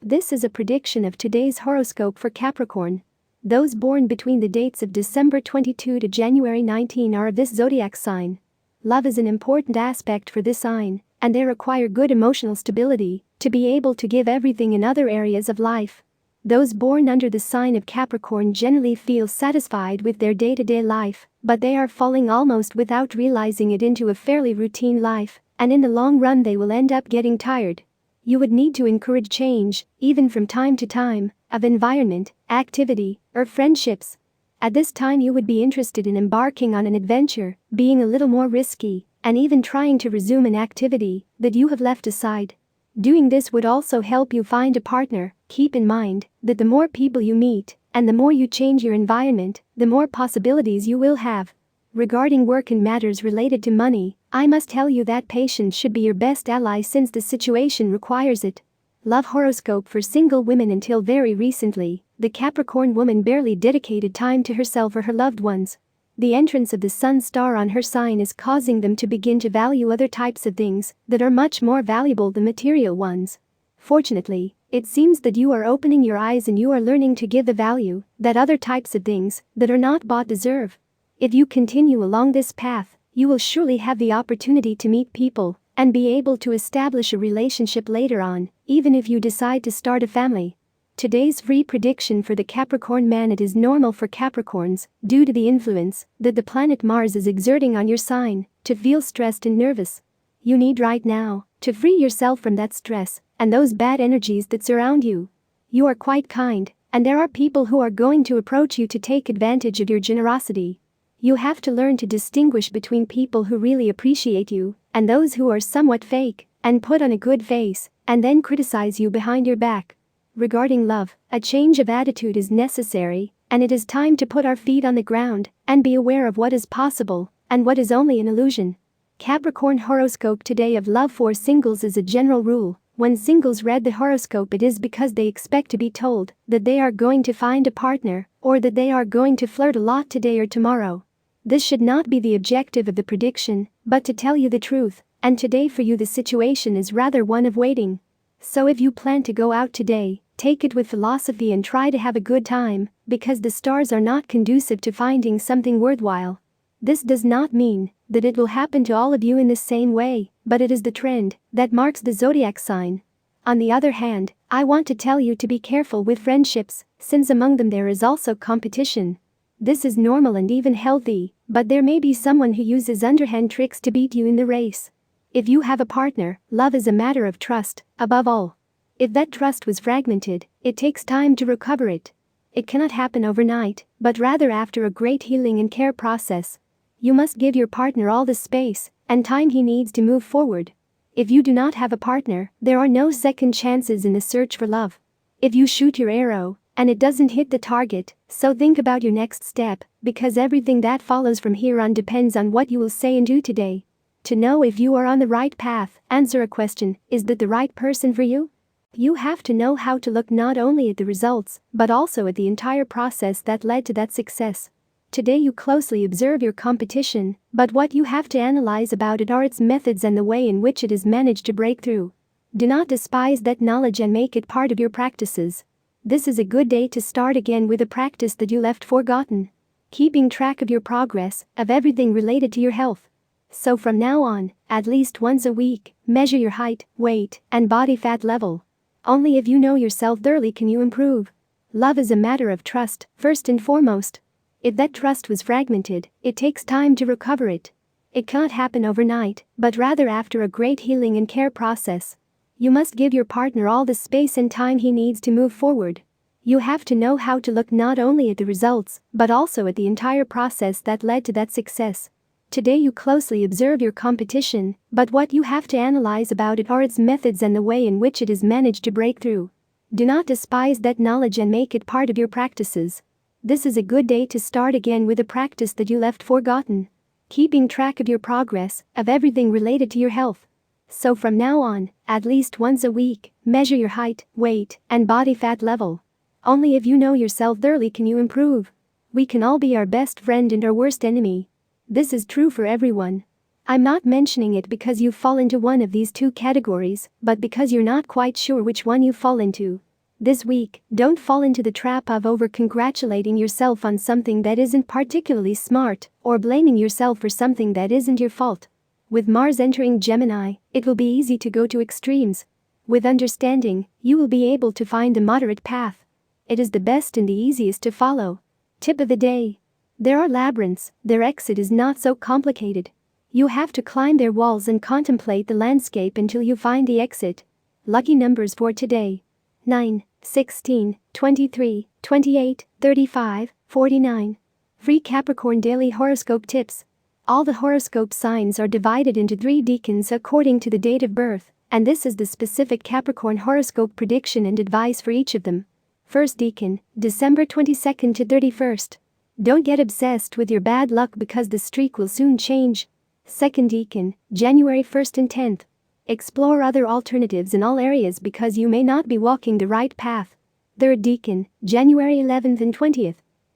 This is a prediction of today's horoscope for Capricorn. Those born between the dates of December 22 to January 19 are of this zodiac sign. Love is an important aspect for this sign, and they require good emotional stability to be able to give everything in other areas of life. Those born under the sign of Capricorn generally feel satisfied with their day-to-day life, but they are falling almost without realizing it into a fairly routine life, and in the long run they will end up getting tired. You would need to encourage change, even from time to time, of environment, activity, or friendships. At this time you would be interested in embarking on an adventure, being a little more risky, and even trying to resume an activity that you have left aside. Doing this would also help you find a partner. Keep in mind that the more people you meet, and the more you change your environment, the more possibilities you will have. Regarding work and matters related to money, I must tell you that patience should be your best ally since the situation requires it. Love horoscope for single women. Until very recently, the Capricorn woman barely dedicated time to herself or her loved ones. The entrance of the sun star on her sign is causing them to begin to value other types of things that are much more valuable than material ones. Fortunately, it seems that you are opening your eyes and you are learning to give the value that other types of things that are not bought deserve. If you continue along this path, you will surely have the opportunity to meet people and be able to establish a relationship later on, even if you decide to start a family. Today's free prediction for the Capricorn man: it is normal for Capricorns, due to the influence that the planet Mars is exerting on your sign, to feel stressed and nervous. You need right now to free yourself from that stress and those bad energies that surround you. You are quite kind, and there are people who are going to approach you to take advantage of your generosity. You have to learn to distinguish between people who really appreciate you and those who are somewhat fake and put on a good face and then criticize you behind your back. Regarding love, a change of attitude is necessary, and it is time to put our feet on the ground and be aware of what is possible and what is only an illusion. Capricorn horoscope today of love for singles. Is a general rule, when singles read the horoscope, it is because they expect to be told that they are going to find a partner or that they are going to flirt a lot today or tomorrow. This should not be the objective of the prediction, but to tell you the truth, and today for you the situation is rather one of waiting. So if you plan to go out today, take it with philosophy and try to have a good time, because the stars are not conducive to finding something worthwhile. This does not mean that it will happen to all of you in the same way, but it is the trend that marks the zodiac sign. On the other hand, I want to tell you to be careful with friendships, since among them there is also competition. This is normal and even healthy, but there may be someone who uses underhand tricks to beat you in the race. If you have a partner, love is a matter of trust, above all. If that trust was fragmented, it takes time to recover it. It cannot happen overnight, but rather after a great healing and care process. You must give your partner all the space and time he needs to move forward. If you do not have a partner, there are no second chances in the search for love. If you shoot your arrow and it doesn't hit the target, so think about your next step, because everything that follows from here on depends on what you will say and do today. To know if you are on the right path, answer a question: is that the right person for you? You have to know how to look not only at the results, but also at the entire process that led to that success. Today you closely observe your competition, but what you have to analyze about it are its methods and the way in which it has managed to break through. Do not despise that knowledge and make it part of your practices. This is a good day to start again with a practice that you left forgotten. Keeping track of your progress, of everything related to your health. So from now on, at least once a week, measure your height, weight, and body fat level. Only if you know yourself thoroughly can you improve. Love is a matter of trust, first and foremost. If that trust was fragmented, it takes time to recover it. It can't happen overnight, but rather after a great healing and care process. You must give your partner all the space and time he needs to move forward. You have to know how to look not only at the results, but also at the entire process that led to that success. Today you closely observe your competition, but what you have to analyze about it are its methods and the way in which it has managed to break through. Do not despise that knowledge and make it part of your practices. This is a good day to start again with a practice that you left forgotten. Keeping track of your progress, of everything related to your health. So from now on, at least once a week, measure your height, weight, and body fat level. Only if you know yourself thoroughly can you improve. We can all be our best friend and our worst enemy. This is true for everyone. I'm not mentioning it because you fall into one of these two categories, but because you're not quite sure which one you fall into. This week, don't fall into the trap of over-congratulating yourself on something that isn't particularly smart or blaming yourself for something that isn't your fault. With Mars entering Gemini, it will be easy to go to extremes. With understanding, you will be able to find a moderate path. It is the best and the easiest to follow. Tip of the day. There are labyrinths, their exit is not so complicated. You have to climb their walls and contemplate the landscape until you find the exit. Lucky numbers for today: 9, 16, 23, 28, 35, 49. Free Capricorn Daily Horoscope Tips. All the horoscope signs are divided into 3 decans according to the date of birth, and this is the specific Capricorn horoscope prediction and advice for each of them. First decan, December 22nd to 31st. Don't get obsessed with your bad luck because the streak will soon change. Second decan, January 1st and 10th. Explore other alternatives in all areas because you may not be walking the right path. Third decan, January 11th and 20th.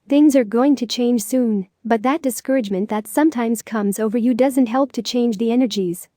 Things are going to change soon, but that discouragement that sometimes comes over you doesn't help to change the energies.